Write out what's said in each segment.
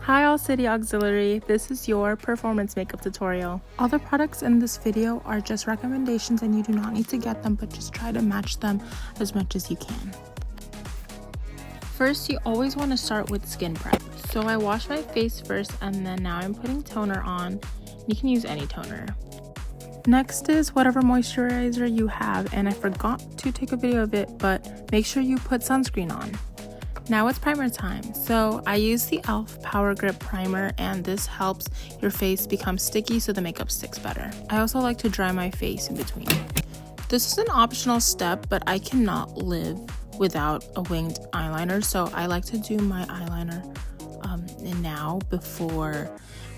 Hi All City Auxiliary, this is your performance makeup tutorial. All the products in this video are just recommendations and you do not need to get them, but just try to match them as much as you can. First, you always want to start with skin prep. So I wash my face first and then now I'm putting toner on. You can use any toner. Next is whatever moisturizer you have, and I forgot to take a video of it, but make sure you put sunscreen on. Now it's primer time. So I use the e.l.f. Power Grip Primer, and this helps your face become sticky so the makeup sticks better. I also like to dry my face in between. This is an optional step, but I cannot live without a winged eyeliner, so I like to do my eyeliner now before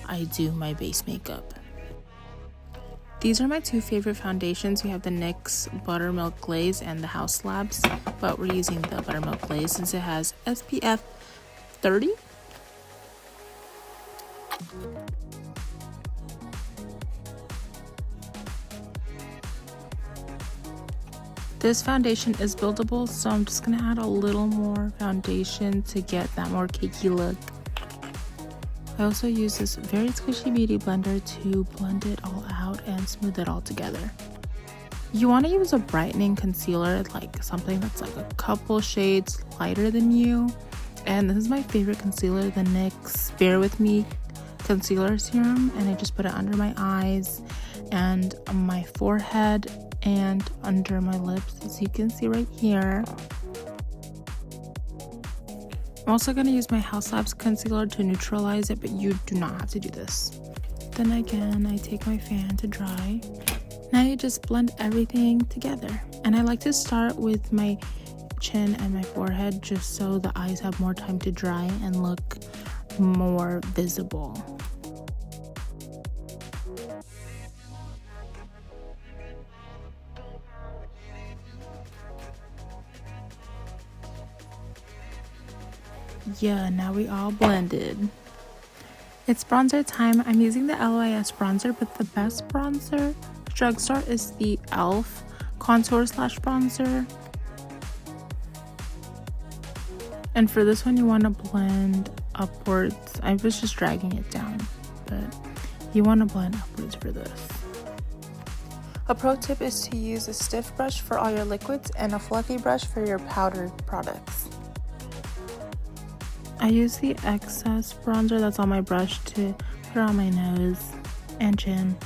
I do my base makeup. These are my two favorite foundations. We have the NYX Buttermilk Glaze and the House Labs, but we're using the Buttermilk Glaze since it has SPF 30. This foundation is buildable, so I'm just gonna add a little more foundation to get that more cakey look. I also use this very squishy beauty blender to blend it all out and smooth it all together. You want to use a brightening concealer, like something that's like a couple shades lighter than you. And this is my favorite concealer, the NYX Bear With Me Concealer Serum. And I just put it under my eyes and on my forehead and under my lips, as you can see right here. I'm also going to use my House Labs concealer to neutralize it, but you do not have to do this. Then again, I take my fan to dry. Now you just blend everything together. And I like to start with my chin and my forehead just so the eyes have more time to dry and look more visible. Yeah, now we all blended. It's bronzer time. I'm using the LYS bronzer, but the best bronzer drugstore is the e.l.f. Contour / Bronzer. And for this one, you want to blend upwards. I was just dragging it down, but you want to blend upwards for this. A pro tip is to use a stiff brush for all your liquids and a fluffy brush for your powdered products. I use the excess bronzer that's on my brush to put on my nose and chin.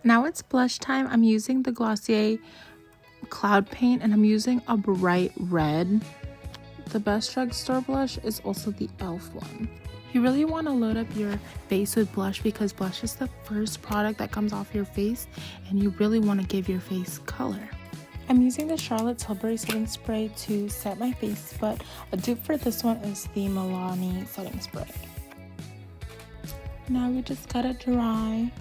Now it's blush time. I'm using the Glossier Cloud Paint and I'm using a bright red. The best drugstore blush is also the e.l.f. one. You really want to load up your face with blush because blush is the first product that comes off your face and you really want to give your face color. I'm using the Charlotte Tilbury setting spray to set my face, but a dupe for this one is the Milani setting spray. Now we just gotta dry.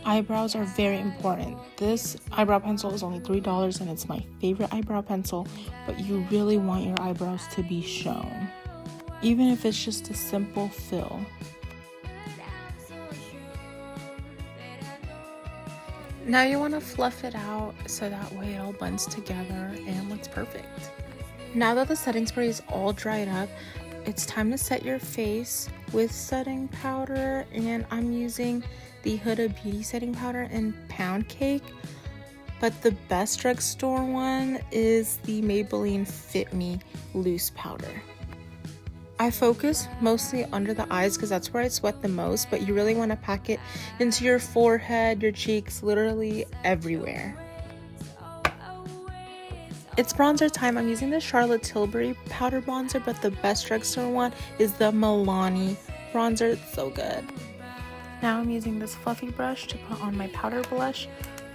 Eyebrows are very important. This eyebrow pencil is only $3 and it's my favorite eyebrow pencil, but you really want your eyebrows to be shown, even if it's just a simple fill. Now you want to fluff it out so that way it all blends together and looks perfect. Now that the setting spray is all dried up, it's time to set your face with setting powder, and I'm using the Huda Beauty setting powder in Pound Cake, but the best drugstore one is the Maybelline Fit Me loose powder. I focus mostly under the eyes because that's where I sweat the most, but you really want to pack it into your forehead, your cheeks, literally everywhere. It's bronzer time. I'm using the Charlotte Tilbury powder bronzer, but the best drugstore one is the Milani bronzer. It's so good. Now I'm using this fluffy brush to put on my powder blush,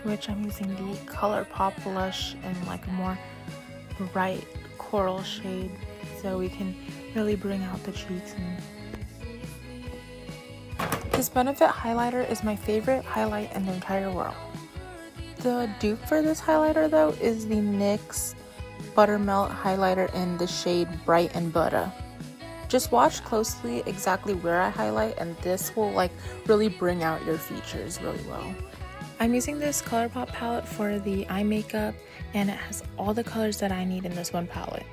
which I'm using the ColourPop blush in like a more bright coral shade so we can really bring out the cheeks. This Benefit highlighter is my favorite highlight in the entire world. The dupe for this highlighter though is the NYX Buttermilk highlighter in the shade Bright and Butter. Just watch closely exactly where I highlight and this will like really bring out your features really well. I'm using this ColourPop palette for the eye makeup and it has all the colors that I need in this one palette.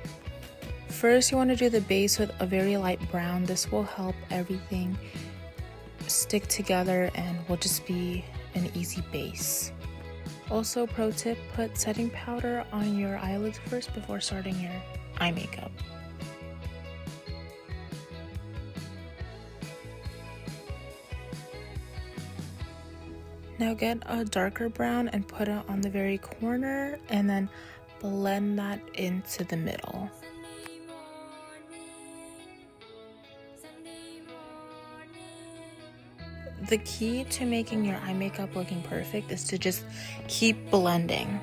First, you want to do the base with a very light brown. This will help everything stick together and will just be an easy base. Also, pro tip, put setting powder on your eyelids first before starting your eye makeup. Now get a darker brown and put it on the very corner and then blend that into the middle. The key to making your eye makeup looking perfect is to just keep blending.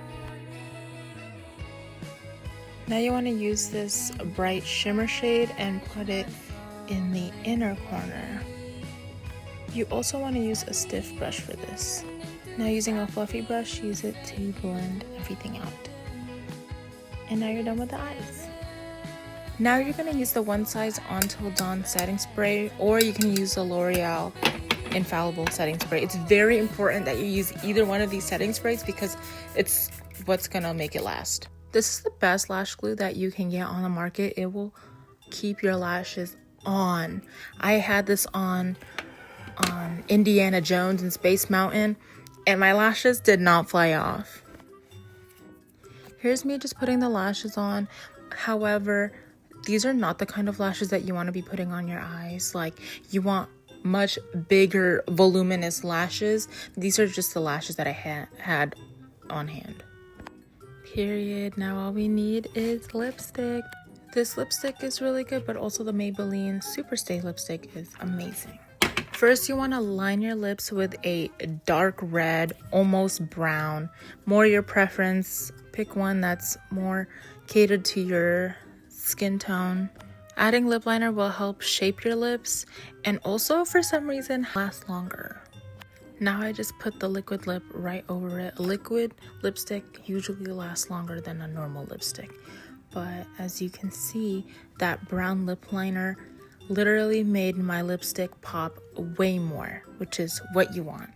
Now you want to use this bright shimmer shade and put it in the inner corner. You also want to use a stiff brush for this. Now using a fluffy brush, use it to blend everything out. And now you're done with the eyes. Now you're going to use the One Size Until Dawn setting spray, or you can use the L'Oreal Infallible setting spray. It's very important that you use either one of these setting sprays because it's what's going to make it last. This is the best lash glue that you can get on the market. It will keep your lashes on. I had this on Indiana Jones and Space Mountain, and my lashes did not fly off. Here's me just putting the lashes on. However, these are not the kind of lashes that you want to be putting on your eyes. Like, you want much bigger, voluminous lashes. These are just the lashes that I had on hand. Period. Now all we need is lipstick. This lipstick is really good, but also the Maybelline Superstay lipstick is amazing. First, you want to line your lips with a dark red, almost brown. More your preference. Pick one that's more catered to your skin tone. Adding lip liner will help shape your lips and also for some reason last longer. Now I just put the liquid lip right over it. A liquid lipstick usually lasts longer than a normal lipstick. But as you can see, that brown lip liner literally made my lipstick pop way more, which is what you want.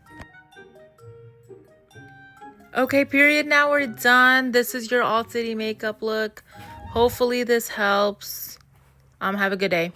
Okay, period. Now we're done. This is your All City makeup look. Hopefully this helps. Have a good day.